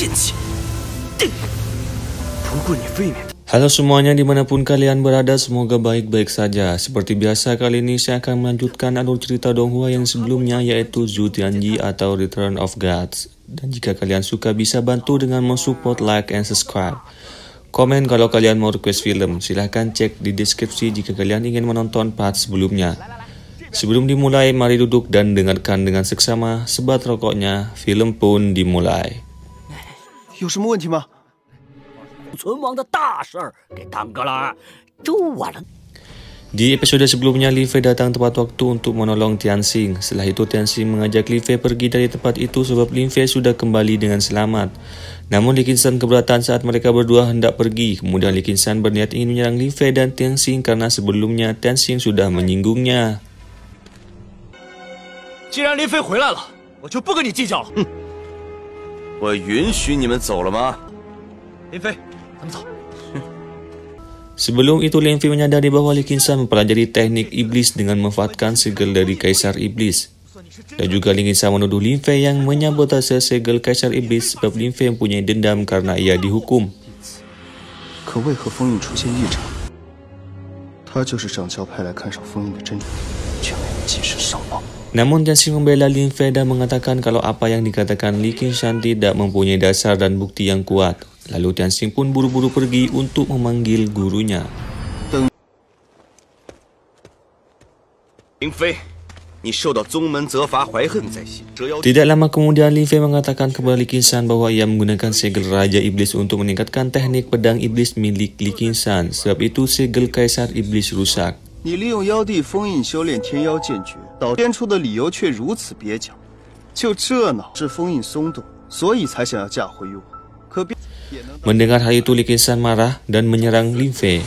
剑气。不过你未免。 Halo semuanya dimanapun kalian berada, semoga baik-baik saja. Seperti biasa kali ini saya akan melanjutkan alur cerita Donghua yang sebelumnya, yaitu Zhu Tianyi atau Return of Gods. Dan jika kalian suka bisa bantu dengan mensupport, like, and subscribe. Komen kalau kalian mau request film, silahkan cek di deskripsi jika kalian ingin menonton part sebelumnya. Sebelum dimulai, mari duduk dan dengarkan dengan seksama, sebat rokoknya, film pun dimulai. 有什么问题吗？ 存亡的大事儿给耽搁了，这晚了。 Di episode sebelumnya, Lin Fei datang tepat waktu untuk menolong Tianxing. Setelah itu, Tianxing mengajak Lin Fei pergi dari tempat itu sebab Lin Fei sudah kembali dengan selamat. Namun Li Qingshan keberatan saat mereka berdua hendak pergi. Kemudian Li Qingshan berniat ingin menyerang Lin Fei dan Tianxing karena sebelumnya Tianxing sudah menyinggungnya. 既然林飞回来了，我就不跟你计较了。我允许你们走了吗？ 林飞，咱们走。 Sebelum itu, Lin Fei menyadari bahwa Li Qingshan mempelajari teknik iblis dengan memanfaatkan segel dari Kaisar Iblis. Dan juga Li Qingshan menuduh Lin Fei yang menyabotase segel Kaisar Iblis sebab Lin Fei mempunyai dendam karena ia dihukum. 可为何封印出现异常？他就是掌教派来看守封印的真主，却没有及时上报。 Namun Tianxing membela Lin Fei dan mengatakan kalau apa yang dikatakan Li Qingshan tidak mempunyai dasar dan bukti yang kuat. Lalu Tianxing pun buru-buru pergi untuk memanggil gurunya. Lin Fei, tidak lama kemudian, Lin Fei mengatakan kepada Li Qingshan bahwa ia menggunakan segel Raja Iblis untuk meningkatkan teknik pedang iblis milik Li Qingshan. Sebab itu segel Kaisar Iblis rusak. 你利用妖帝封印修炼天妖剑诀，编出的理由却如此蹩脚，就这呢？是封印松动，所以才想要嫁祸于我。可别。 Mendengar hal itu, Li Qingshan marah dan menyerang Lin Fei.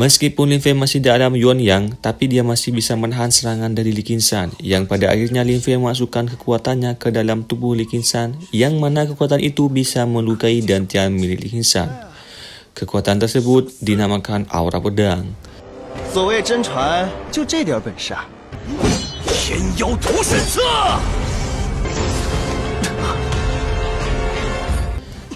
Meskipun Lin Fei masih dalam Yuan Yang, tapi dia masih bisa menahan serangan dari Li Qingshan, yang pada akhirnya Lin Fei memasukkan kekuatannya ke dalam tubuh Li Qingshan, yang mana kekuatan itu bisa melukai dantian milik Li Qingshan. Kekuatan tersebut dinamakan aura pedang. 所谓真传，就这点本事啊！ 天妖屠神策。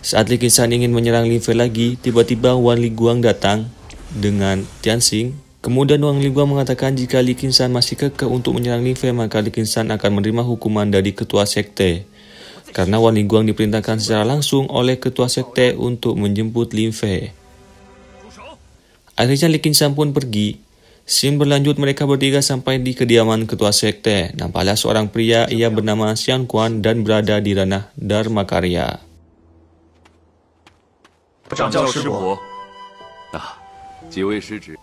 Saat Li Qingshan ingin menyerang Lin Fei lagi, tiba-tiba Wan Liguang datang dengan Tianxing. Kemudian Wan Liguang mengatakan jika Li Qingshan masih kekeh untuk menyerang Lin Fei, maka Li Qingshan akan menerima hukuman dari ketua sekte. Karena Wan Liguang diperintahkan secara langsung oleh ketua sekte untuk menjemput Lin Fei. Akhirnya Li Qingshan pun pergi. Scene berlanjut, mereka bertiga sampai di kediaman ketua sekte. Nampaklah seorang pria, ia bernama Xian Quan dan berada di ranah Dharmakarya.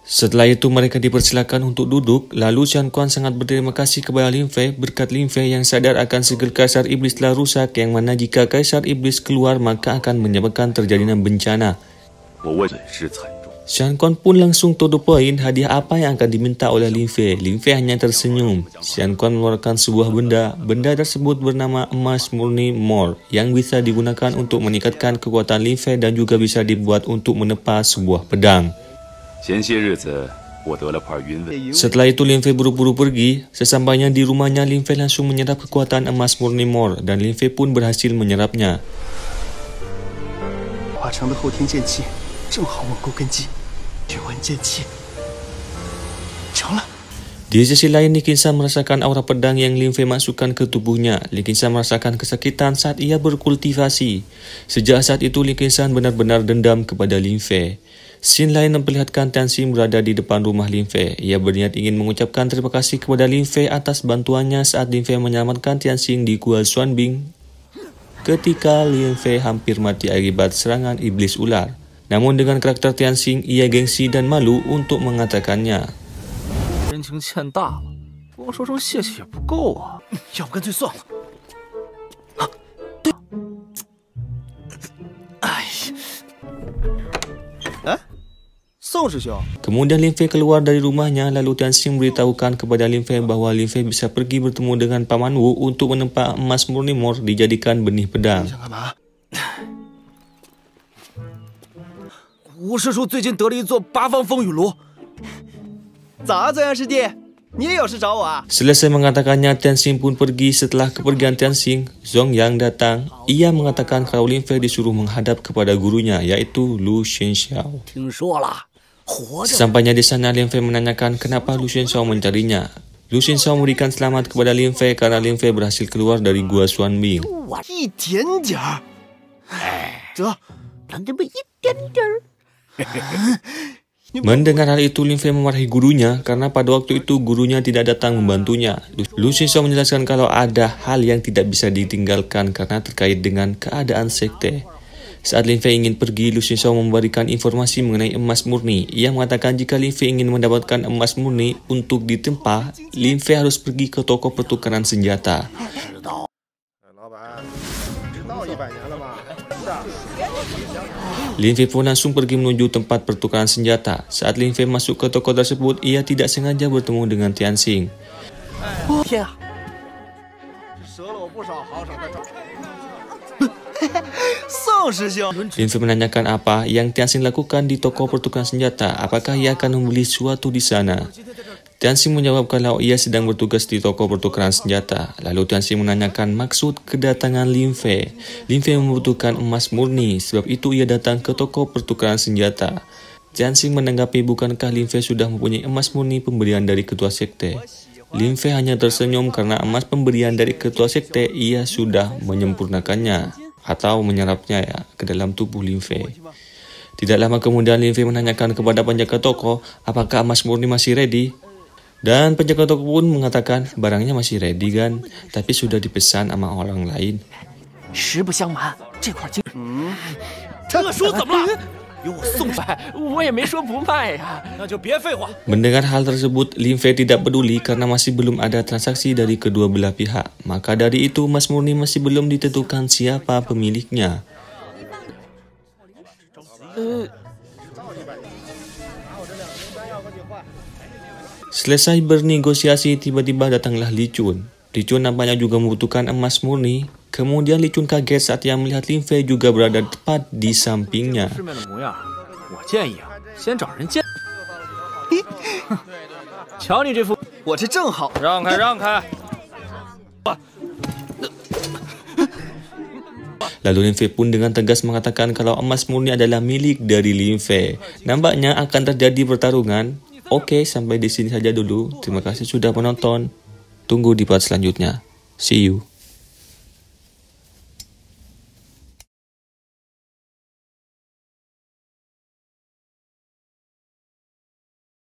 Setelah itu mereka dipersilakan untuk duduk. Lalu Xian Quan sangat berterima kasih kepada Lin Fei berkat Lin Fei yang sadar akan segel Kaisar Iblis telah rusak, yang mana jika Kaisar Iblis keluar maka akan menyebabkan terjadinya bencana. Xian Quan pun langsung to the point, hadiah apa yang akan diminta oleh Lin Fei. Lin Fei hanya tersenyum. Xian Quan mengeluarkan sebuah benda. Benda tersebut bernama emas murni Mor, yang bisa digunakan untuk meningkatkan kekuatan Lin Fei dan juga bisa dibuat untuk menepa sebuah pedang. Setelah itu Lin Fei buru-buru pergi. Sesampainya di rumahnya, Lin Fei langsung menyerap kekuatan emas murni Mor dan Lin Fei pun berhasil menyerapnya. 正好稳固根基，宇文剑气成了。 Di sisi lain, Li Qingshan merasakan aura pedang yang Lin Fei masukkan ke tubuhnya. Li Qingshan merasakan kesakitan saat ia berkultivasi. Sejak saat itu, Li Qingshan benar-benar dendam kepada Lin Fei. Scene lain memperlihatkan Tianxing berada di depan rumah Lin Fei. Ia berniat ingin mengucapkan terima kasih kepada Lin Fei atas bantuannya saat Lin Fei menyelamatkan Tianxing di Gua Xuanbing. Ketika Lin Fei hampir mati akibat serangan iblis ular. Namun dengan karakter Tianxing, ia gengsi dan malu untuk mengatakannya. 人情欠大了，光说声谢谢也不够啊，要不干脆算了。啊，对，哎呀，宋师兄。 Kemudian Lin Fei keluar dari rumahnya, lalu Tianxing memberitahukan kepada Lin Fei bahwa Lin Fei bisa pergi bertemu dengan Paman Wu untuk menempa emas murni Mor dijadikan benih pedang. 吴师叔最近得了一座八方风雨炉，咋样，师弟？ Selesai mengatakannya, Tianxing pun pergi. Setelah kepergian Tianxing, Zongyang datang. Ia mengatakan kalau Lin Fei disuruh menghadap kepada gurunya, yaitu Lu Xianxiao. Sesampainya di sana, Lin Fei menanyakan kenapa Lu Xianxiao mencarinya. Lu Xianxiao memberikan selamat kepada Lin Fei karena Lin Fei berhasil keluar dari gua Xuanbing. Mendengar hal itu, Lin Fei memarahi gurunya karena pada waktu itu gurunya tidak datang membantunya. Lu Xianxiao menjelaskan kalau ada hal yang tidak bisa ditinggalkan karena terkait dengan keadaan sekte. Saat Lin Fei ingin pergi, Lu Xianxiao memberikan informasi mengenai emas murni. Ia mengatakan jika Lin Fei ingin mendapatkan emas murni untuk ditempa, Lin Fei harus pergi ke toko pertukaran senjata. Lin Fei pun langsung pergi menuju tempat pertukaran senjata. Saat Lin Fei masuk ke toko tersebut, ia tidak sengaja bertemu dengan Tianxing. Lin Fei menanyakan apa yang Tianxing lakukan di toko pertukaran senjata. Apakah ia akan membeli sesuatu di sana? Tianxing menjawab kalau ia sedang bertugas di toko pertukaran senjata. Lalu Tianxing menanyakan maksud kedatangan Lin Fei. Lin Fei membutuhkan emas murni, sebab itu ia datang ke toko pertukaran senjata. Tianxing menanggapi bukankah Lin Fei sudah mempunyai emas murni pemberian dari ketua sekte. Lin Fei hanya tersenyum karena emas pemberian dari ketua sekte ia sudah menyempurnakannya atau menyerapnya ke dalam tubuh Lin Fei. Tidak lama kemudian Lin Fei menanyakan kepada penjaga toko apakah emas murni masih ready. Dan penjaga toko pun mengatakan barangnya masih ready kan, tapi sudah dipesan sama orang lain. Mendengar hal tersebut, Lin Fei tidak peduli karena masih belum ada transaksi dari kedua belah pihak. Maka dari itu emas murni masih belum ditentukan siapa pemiliknya. Selesai bernegosiasi, tiba-tiba datanglah Li Chun. Li Chun nampaknya juga membutuhkan emas murni. Kemudian Li Chun kaget saat ia melihat Lin Fei juga berada tepat di sampingnya. Lalu Lin Fei pun dengan tegas mengatakan kalau emas murni adalah milik dari Lin Fei. Nampaknya akan terjadi pertarungan. Oke, sampai di sini saja dulu. Terima kasih sudah menonton. Tunggu di part selanjutnya. See you.